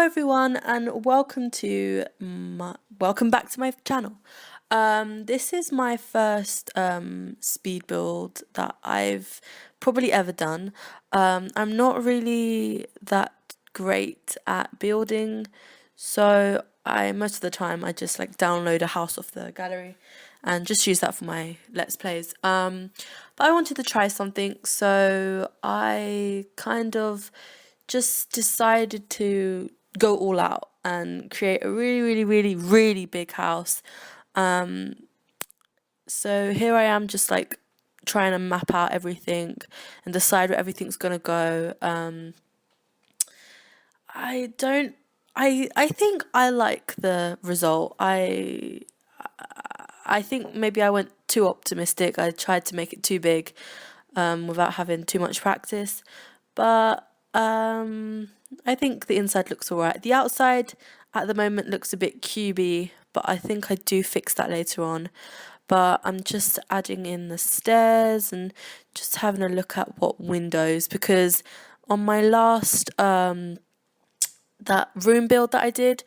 everyone, and welcome back to my channel. This is my first speed build that I've probably ever done. I'm not really that great at building, so I most of the time I just like download a house off the gallery and just use that for my Let's Plays. But I wanted to try something, so I kind of just decided to go all out and create a really big house. So here I am, just like trying to map out everything and decide where everything's gonna go. I don't I think I like the result. I think maybe I went too optimistic. I tried to make it too big without having too much practice. But I think the inside looks alright. The outside at the moment looks a bit cubey, but I think I do fix that later on. But I'm just adding in the stairs and just having a look at what windows, because on my last that room build that I did,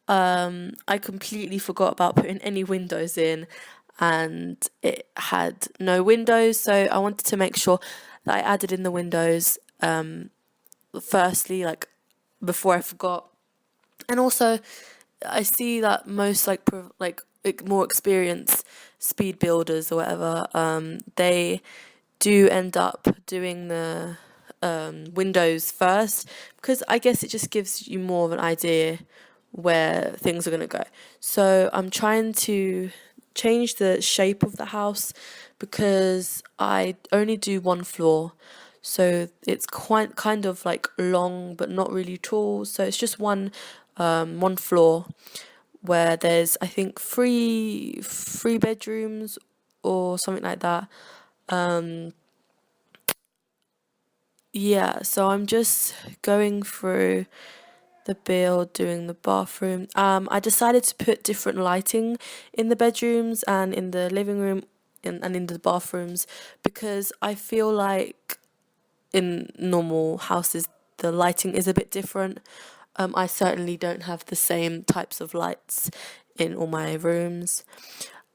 I completely forgot about putting any windows in, and it had no windows, so I wanted to make sure that I added in the windows firstly, like before I forgot. And also I see that most like more experienced speed builders or whatever, they do end up doing the windows first, because I guess it just gives you more of an idea where things are going to go. So I'm trying to change the shape of the house because I only do one floor, so it's quite kind of like long but not really tall. So it's just one floor where there's, I think, three bedrooms or something like that. Yeah, so I'm just going through the build, doing the bathroom. I decided to put different lighting in the bedrooms and in the living room and in the bathrooms, because I feel like in normal houses the lighting is a bit different. I certainly don't have the same types of lights in all my rooms.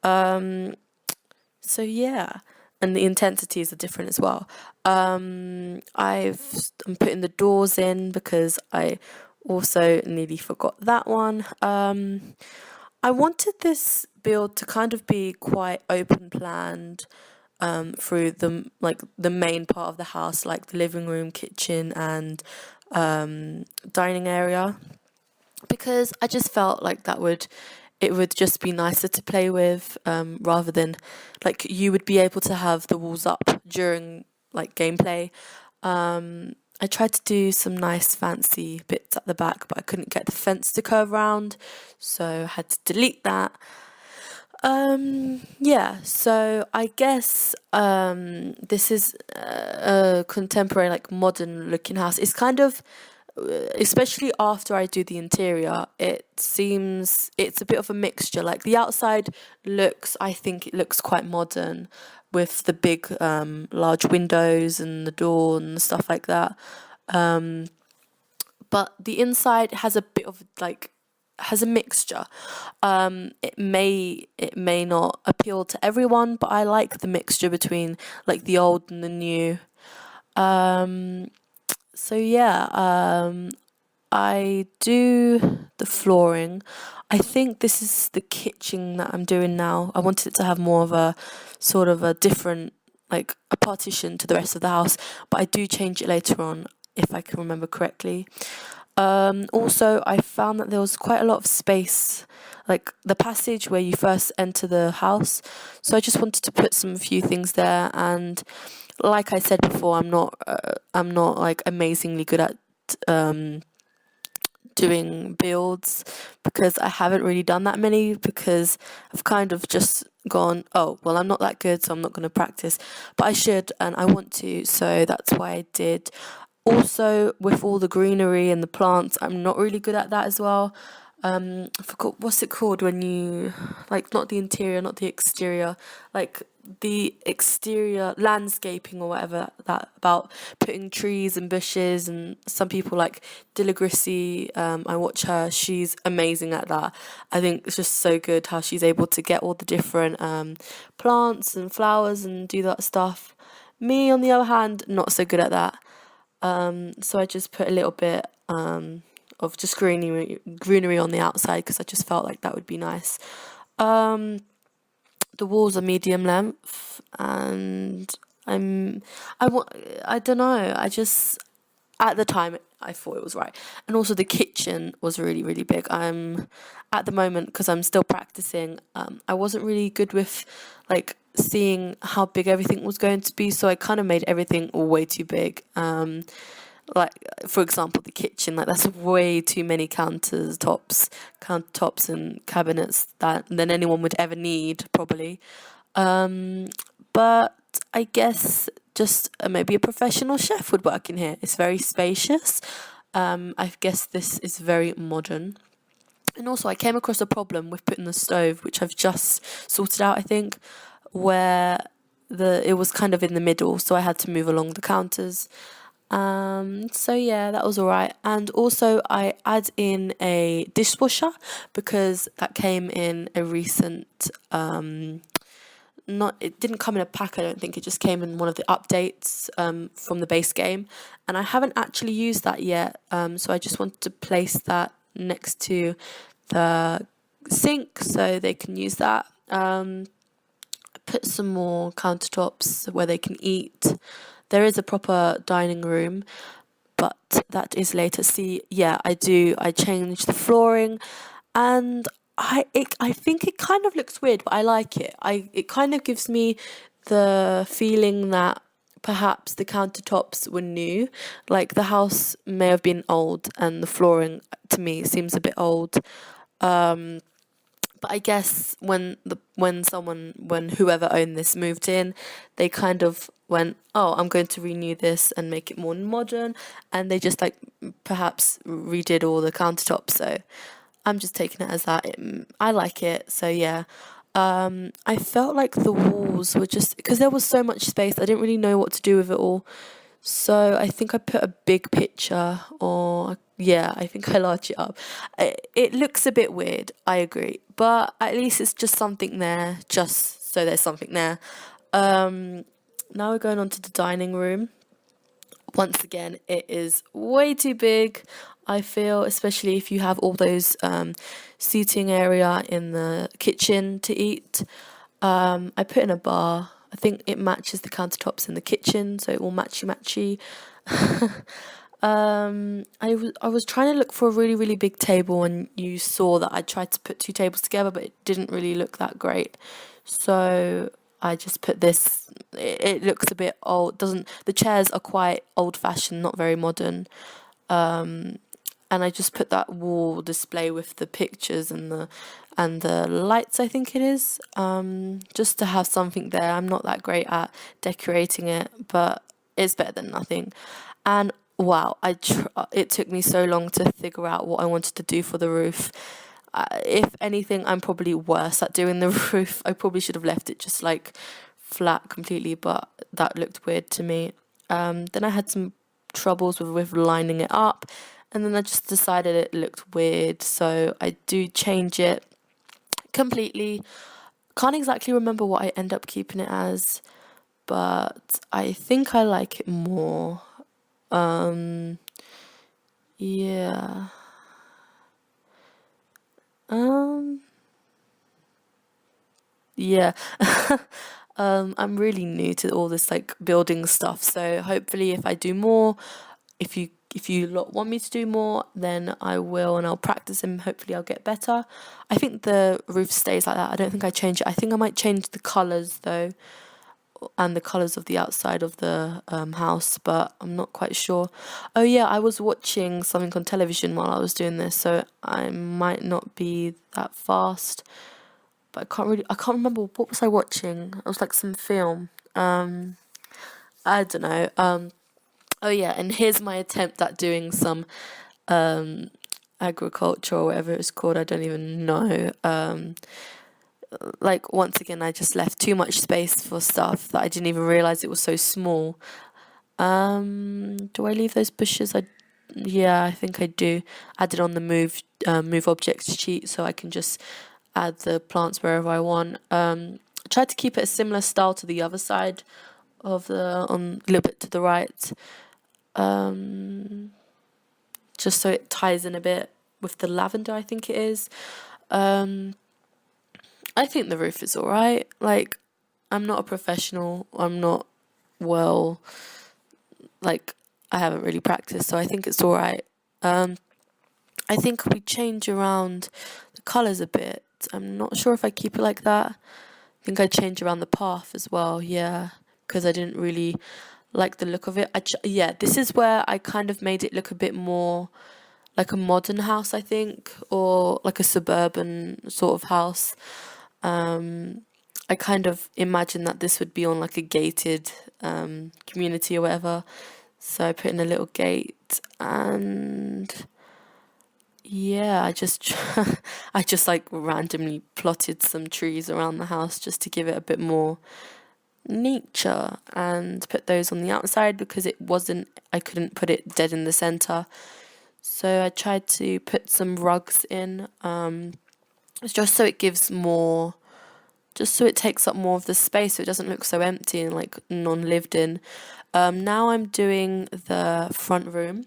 So yeah, and the intensities are different as well. I'm putting the doors in because I also nearly forgot that one. I wanted this build to kind of be quite open planned through the main part of the house, like the living room, kitchen, and dining area, because I just felt like it would just be nicer to play with, rather than like you would be able to have the walls up during like gameplay. I tried to do some nice fancy bits at the back, but I couldn't get the fence to curve around, so I had to delete that. Yeah, so I guess this is a contemporary, like modern looking house. It's kind of, especially after I do the interior, it seems it's a bit of a mixture. Like the outside looks, I think it looks quite modern with the big large windows and the door and stuff like that. But the inside has a bit of like, has a mixture. It may not appeal to everyone, but I like the mixture between like the old and the new. So yeah, I do the flooring. I think this is the kitchen that I'm doing now. I wanted it to have more of a sort of a different, like a partition to the rest of the house, but I do change it later on if I can remember correctly. Also, I found that there was quite a lot of space, like the passage where you first enter the house. So I just wanted to put some few things there. And like I said before, I'm not like amazingly good at doing builds, because I haven't really done that many, because I've kind of just gone, oh well, I'm not that good, so I'm not going to practice, but I should and I want to, so that's why I did. Also, with all the greenery and the plants, I'm not really good at that as well. I forgot what's it called when you like not the interior, not the exterior, like the exterior landscaping or whatever that about putting trees and bushes and some people like Diligrissy. I watch her; she's amazing at that. I think it's just so good how she's able to get all the different plants and flowers and do that stuff. Me, on the other hand, not so good at that. So I just put a little bit of just greenery on the outside because I just felt like that would be nice. Um, the walls are medium length, and I'm I want I don't know. I just at the time I thought it was right, and also the kitchen was really really big. I'm at the moment because I'm still practicing. I wasn't really good with like seeing how big everything was going to be, so I kind of made everything way too big. Like for example the kitchen, like that's way too many countertops and cabinets than anyone would ever need probably. But I guess just maybe a professional chef would work in here. It's very spacious. I guess this is very modern. And also I came across a problem with putting the stove, which I've just sorted out, I think, where it was kind of in the middle, so I had to move along the counters. So yeah, that was all right. And also I add in a dishwasher because that came in a recent not it didn't come in a pack, I don't think. It just came in one of the updates from the base game, and I haven't actually used that yet. So I just wanted to place that next to the sink so they can use that. Put some more countertops where they can eat. There is a proper dining room, but that is later. See, yeah, I do. I changed the flooring, and I think it kind of looks weird, but I like it. It kind of gives me the feeling that perhaps the countertops were new. Like the house may have been old, and the flooring to me seems a bit old. But I guess when whoever owned this moved in, they kind of went, oh, I'm going to renew this and make it more modern, and they just like perhaps redid all the countertops. So I'm just taking it as that. I like it. So yeah. I felt like the walls were just because there was so much space. I didn't really know what to do with it all. So I think I put a big picture, or yeah, I think I large it up. It looks a bit weird, I agree, but at least it's just something there, just so there's something there. Now we're going on to the dining room. Once again, it is way too big, I feel, especially if you have all those seating area in the kitchen to eat. I put in a bar. I think it matches the countertops in the kitchen, so it will matchy. I was trying to look for a really really big table, and you saw that I tried to put two tables together, but it didn't really look that great. So I just put this. It looks a bit old. Doesn't The chairs are quite old fashioned, not very modern. And I just put that wall display with the pictures and the lights, I think it is, just to have something there. I'm not that great at decorating it, but it's better than nothing. And wow, it took me so long to figure out what I wanted to do for the roof. If anything, I'm probably worse at doing the roof. I probably should have left it just like flat completely, but that looked weird to me. Then I had some troubles with lining it up, and then I just decided it looked weird, so I do change it completely. Can't exactly remember what I end up keeping it as, but I think I like it more. Yeah. Um, yeah. I'm really new to all this like building stuff, so hopefully if I do more, if you lot want me to do more, then I will, and I'll practice and hopefully I'll get better. I think the roof stays like that. I don't think I change it. I think I might change the colours though, and the colours of the outside of the house, but I'm not quite sure. Oh yeah, I was watching something on television while I was doing this, so I might not be that fast. But I can't remember what was I watching. It was like some film. I don't know. Oh yeah, and here's my attempt at doing some agriculture or whatever it's called. I don't even know. Like once again, I just left too much space for stuff that I didn't even realize it was so small. Do I leave those bushes? Yeah, I think I do. Add it on the move objects sheet so I can just add the plants wherever I want. I tried to keep it a similar style to the other side of on a little bit to the right. Just so it ties in a bit with the lavender, I think it is. I think the roof is alright. Like, I'm not a professional. I'm not well, like, I haven't really practiced, so I think it's alright. I think we change around the colours a bit. I'm not sure if I keep it like that. I think I change around the path as well, yeah, because I didn't really like the look of it. Yeah, this is where I kind of made it look a bit more like a modern house, I think, or like a suburban sort of house. I kind of imagined that this would be on like a gated community or whatever. So I put in a little gate, and yeah, I just like randomly plotted some trees around the house just to give it a bit more nature, and put those on the outside because I couldn't put it dead in the center. So I tried to put some rugs in, just so it gives more, just so it takes up more of the space so it doesn't look so empty and like non-lived in. Now I'm doing the front room.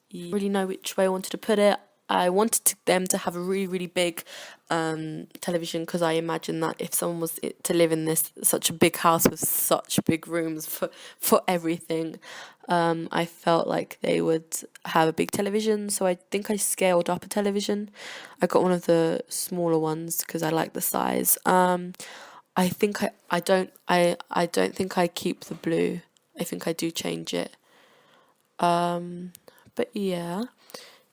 You don't really know which way I wanted to put it. I wanted them to have a really, really big television because I imagine that if someone was to live in such a big house with such big rooms for everything, I felt like they would have a big television. So I think I scaled up a television. I got one of the smaller ones because I like the size. I think I don't think I keep the blue. I think I do change it. But yeah,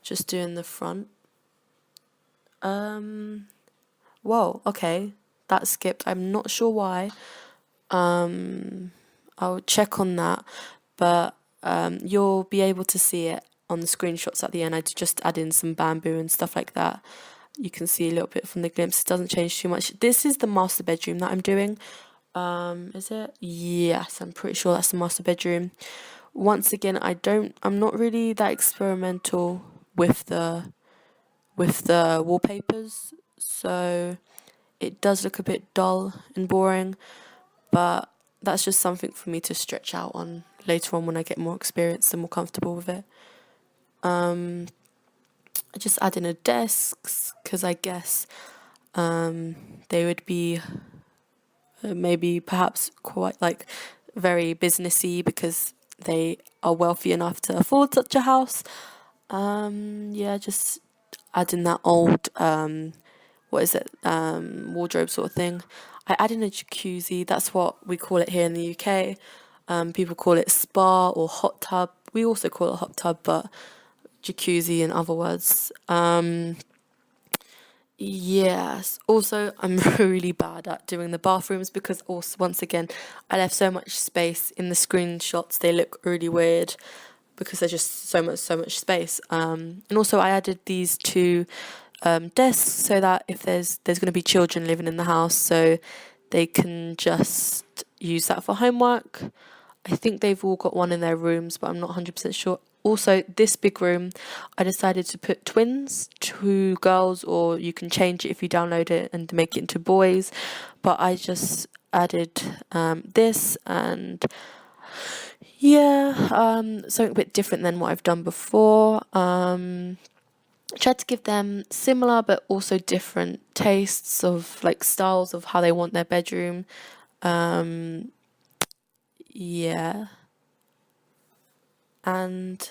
just doing the front. Whoa, okay, that skipped. I'm not sure why. I'll check on that, but you'll be able to see it on the screenshots at the end. I just add in some bamboo and stuff like that. You can see a little bit from the glimpse. It doesn't change too much. This is the master bedroom that I'm doing. Is it? Yes, I'm pretty sure that's the master bedroom. Once again, I'm not really that experimental with the wallpapers, so it does look a bit dull and boring, but that's just something for me to stretch out on later on when I get more experienced and more comfortable with it. I just add in a desks because I guess they would be maybe perhaps quite like very businessy because they are wealthy enough to afford such a house. Yeah, just add in that old wardrobe sort of thing. I add in a jacuzzi. That's what we call it here in the UK. People call it spa or hot tub. We also call it hot tub, but jacuzzi in other words. Yes. Also, I'm really bad at doing the bathrooms because also once again, I left so much space in the screenshots. They look really weird because there's just so much space. And also I added these two desks so that if there's going to be children living in the house, so they can just use that for homework. I think they've all got one in their rooms, but I'm not 100% sure. Also, this big room, I decided to put twins, 2 girls, or you can change it if you download it and make it into boys. But I just added this, and yeah, something a bit different than what I've done before. I tried to give them similar but also different tastes of like styles of how they want their bedroom. Yeah. And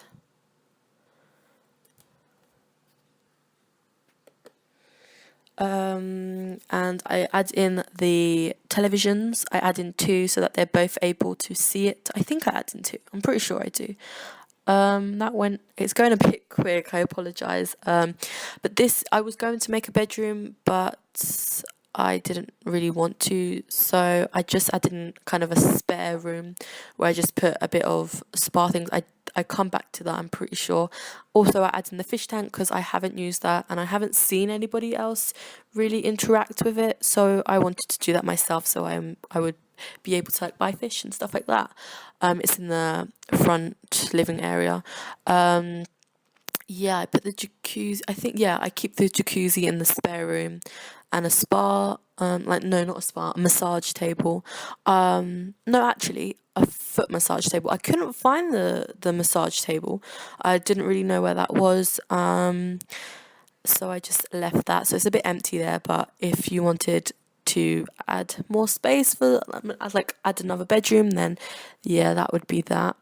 I add in the televisions. I add in 2 so that they're both able to see it. I think I add in 2. I'm pretty sure I do. It's going a bit quick, I apologize. But I was going to make a bedroom, but I didn't really want to, so I just added in kind of a spare room where I just put a bit of spa things. I come back to that, I'm pretty sure. Also, I added in the fish tank because I haven't used that and I haven't seen anybody else really interact with it, so I wanted to do that myself, so I would be able to like buy fish and stuff like that. It's in the front living area. Yeah, I put the jacuzzi. I think, yeah, I keep the jacuzzi in the spare room and a spa. Like, no, not a spa, a massage table. No, actually, a foot massage table. I couldn't find the massage table. I didn't really know where that was. So I just left that. So it's a bit empty there, but if you wanted to add more space for, like, add another bedroom, then yeah, that would be that.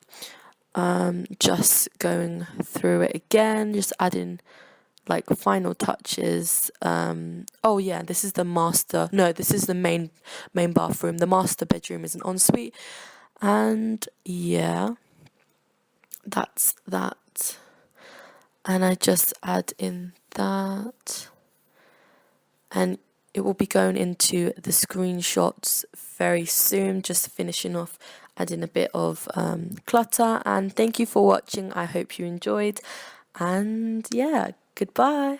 Just going through it again, just adding like final touches. Oh yeah, this is the master, no, this is the main bathroom. The master bedroom is an ensuite, and yeah, that's that. And I just add in that, and it will be going into the screenshots very soon, just finishing off adding a bit of clutter. And thank you for watching. I hope you enjoyed, and yeah, goodbye.